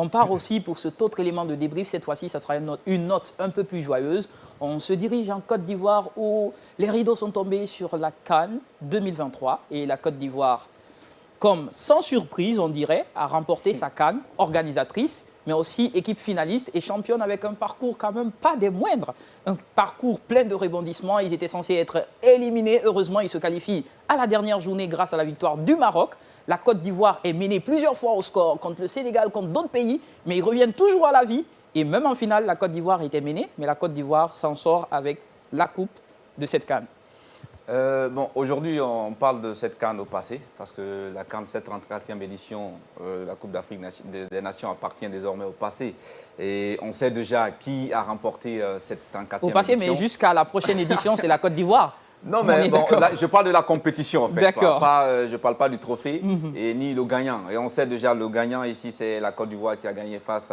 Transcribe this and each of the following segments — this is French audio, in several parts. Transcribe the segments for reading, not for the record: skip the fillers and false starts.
On part aussi pour cet autre élément de débrief. Cette fois-ci, ça sera une note un peu plus joyeuse. On se dirige en Côte d'Ivoire où les rideaux sont tombés sur la CAN 2023. Et la Côte d'Ivoire, comme sans surprise, on dirait, a remporté sa CAN organisatrice, mais aussi équipe finaliste et championne avec un parcours quand même pas des moindres. Un parcours plein de rebondissements. Ils étaient censés être éliminés. Heureusement, ils se qualifient à la dernière journée grâce à la victoire du Maroc. La Côte d'Ivoire est menée plusieurs fois au score contre le Sénégal, contre d'autres pays, mais ils reviennent toujours à la vie. Et même en finale, la Côte d'Ivoire était menée, mais la Côte d'Ivoire s'en sort avec la coupe de cette CAN. Aujourd'hui, on parle de cette CAN au passé, parce que la CAN, cette 34e édition, la Coupe d'Afrique des Nations appartient désormais au passé. Et on sait déjà qui a remporté cette 34e édition. Au passé, mais jusqu'à la prochaine édition, c'est la Côte d'Ivoire. Non, mais bon, là, je parle de la compétition, en fait. D'accord. Je ne parle pas du trophée et ni le gagnant. Et on sait déjà, le gagnant ici, c'est la Côte d'Ivoire qui a gagné face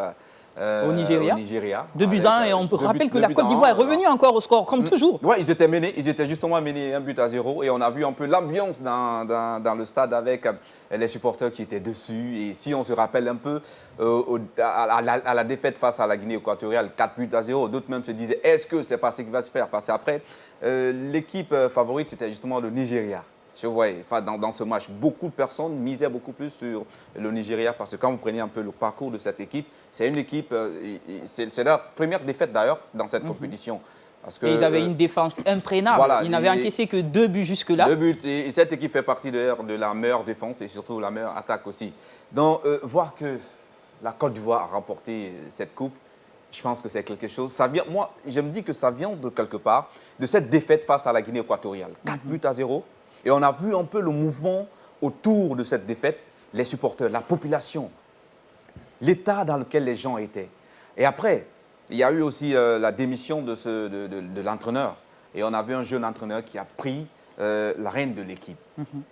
au Nigeria. 2-1, et on rappelle que la Côte d'Ivoire est revenue encore au score, comme toujours. Oui, ils étaient menés, ils étaient justement menés 1-0. Et on a vu un peu l'ambiance dans le stade avec les supporters qui étaient dessus. Et si on se rappelle un peu, à la défaite face à la Guinée équatoriale, 4-0, d'autres même se disaient, est-ce que c'est pas ce qui va se faire? Parce qu'après, l'équipe favorite, c'était justement le Nigeria. Je voyais, dans ce match, beaucoup de personnes misaient beaucoup plus sur le Nigeria parce que quand vous prenez un peu le parcours de cette équipe, c'est une équipe, c'est leur première défaite d'ailleurs dans cette compétition. Parce que, et ils avaient une défense imprégnable. Voilà, ils n'avaient encaissé que 2 buts jusque-là. 2 buts, et cette équipe fait partie d'ailleurs de la meilleure défense et surtout la meilleure attaque aussi. Donc, voir que la Côte d'Ivoire a remporté cette coupe, je pense que c'est quelque chose. Ça vient, moi, je me dis que ça vient de quelque part, de cette défaite face à la Guinée équatoriale. 4-0. Et on a vu un peu le mouvement autour de cette défaite, les supporters, la population, l'état dans lequel les gens étaient. Et après, il y a eu aussi la démission de l'entraîneur. Et on a vu un jeune entraîneur qui a pris la reine de l'équipe.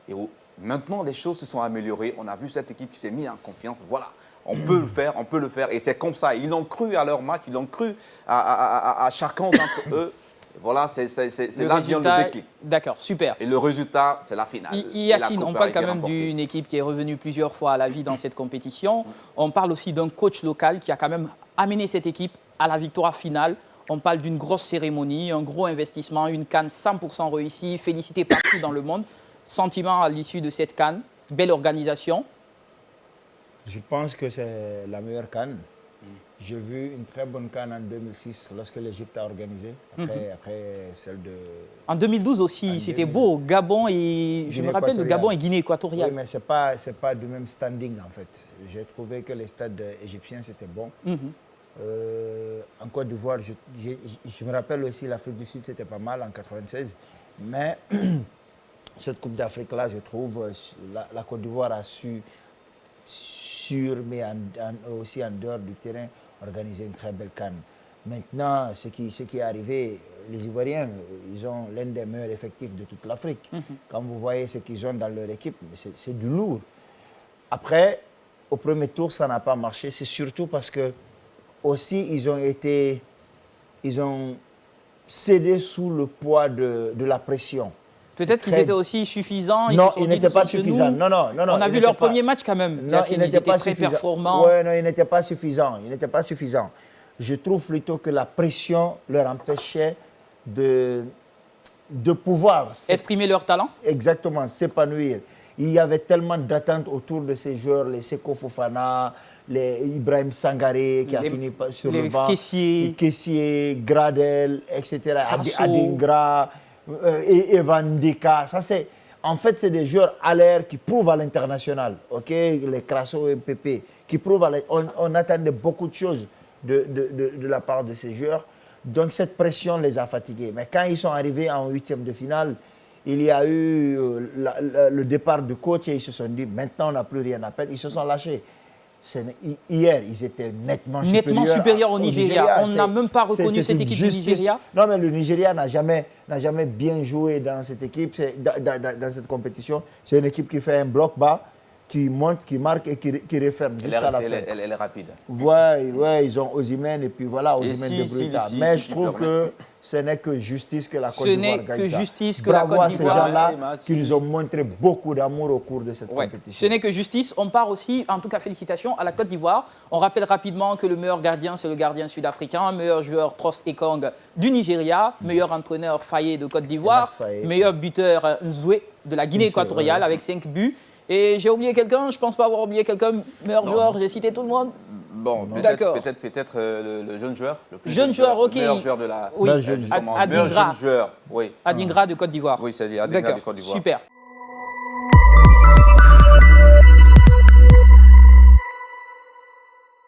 Et maintenant, les choses se sont améliorées. On a vu cette équipe qui s'est mise en confiance. Voilà, on peut le faire, on peut le faire. Et c'est comme ça. Ils ont cru à leur match, ils ont cru à chacun d'entre eux. Voilà, c'est là vient le déclic. D'accord, super. Et le résultat, c'est la finale. Yacine, on parle quand même d'une équipe qui est revenue plusieurs fois à la vie dans cette compétition. On parle aussi d'un coach local qui a quand même amené cette équipe à la victoire finale. On parle d'une grosse cérémonie, un gros investissement, une CAN 100% réussie, félicité partout dans le monde. Sentiment à l'issue de cette CAN, belle organisation. Je pense que c'est la meilleure CAN. J'ai vu une très bonne CAN en 2006 lorsque l'Égypte a organisé, après celle de... En 2012 aussi, c'était beau, Gabon et... Je me rappelle le Gabon et Guinée équatoriale. Oui, mais ce n'est pas du même standing en fait. J'ai trouvé que les stades égyptiens, c'était bon. En Côte d'Ivoire, je me rappelle aussi l'Afrique du Sud, c'était pas mal en 96. Mais cette Coupe d'Afrique-là, je trouve, la Côte d'Ivoire a su, mais aussi en dehors du terrain, organiser une très belle CAN. Maintenant, ce qui est arrivé, les Ivoiriens, ils ont l'un des meilleurs effectifs de toute l'Afrique. Quand vous voyez ce qu'ils ont dans leur équipe, c'est du lourd. Après, au premier tour, ça n'a pas marché. C'est surtout parce que aussi ils ont cédé sous le poids de la pression. Peut-être qu'ils étaient aussi suffisants. Non, ils n'étaient pas suffisants. Non, on a vu leur premier match quand même. Non, ils n'étaient pas très performants. Oui, non, ils n'étaient pas suffisants. Ils n'étaient pas suffisants. Je trouve plutôt que la pression leur empêchait de pouvoir exprimer leur talent. Exactement, s'épanouir. Il y avait tellement d'attentes autour de ces joueurs, les Seko Fofana, les Ibrahim Sangaré qui a fini sur le banc, Kessié, Gradel, etc., Adingra, et Evan Deka. En fait, c'est des joueurs à l'air qui prouvent à l'international, les Crasso et Pépé, qui prouvent on attendait beaucoup de choses de la part de ces joueurs. Donc cette pression les a fatigués. Mais quand ils sont arrivés en huitième de finale, il y a eu le départ du coach et ils se sont dit maintenant on n'a plus rien à perdre. Ils se sont lâchés. Hier, ils étaient nettement supérieurs au Nigeria. On n'a même pas reconnu cette équipe du Nigeria. Non, mais le Nigeria n'a jamais bien joué dans cette équipe, dans cette compétition. C'est une équipe qui fait un bloc bas. qui monte, qui marque et qui referme jusqu'à la fin. Elle est rapide. Ouais, ils ont Osimhen et puis voilà, Osimhen si, de Bruyta. si, Mais si je trouve que ce n'est que justice que la Côte Ce d'Ivoire n'est gagne que ça. justice que la Bravo Côte à ces d'Ivoire. gens-là qui nous ont montré beaucoup d'amour au cours de cette Ouais. compétition. Ce n'est que justice. On part aussi, en tout cas félicitations à la Côte d'Ivoire. On rappelle rapidement que le meilleur gardien, c'est le gardien sud-africain, meilleur joueur Trost Ekong du Nigeria, meilleur entraîneur Faye de Côte d'Ivoire, Enas Faye. meilleur buteur Nzoué de la Guinée équatoriale avec 5 buts. Et j'ai oublié quelqu'un, je ne pense pas avoir oublié quelqu'un, meilleur joueur, j'ai cité tout le monde. Bon, D'accord. peut-être le jeune joueur. Le plus Jeune joueur, ok. Le meilleur joueur de la... Oui, Meilleur jeune justement, Adingra. meilleur jeune joueur, oui. Adingra de Côte d'Ivoire. Oui, c'est-à-dire Adingra de D'accord, Côte d'Ivoire. super.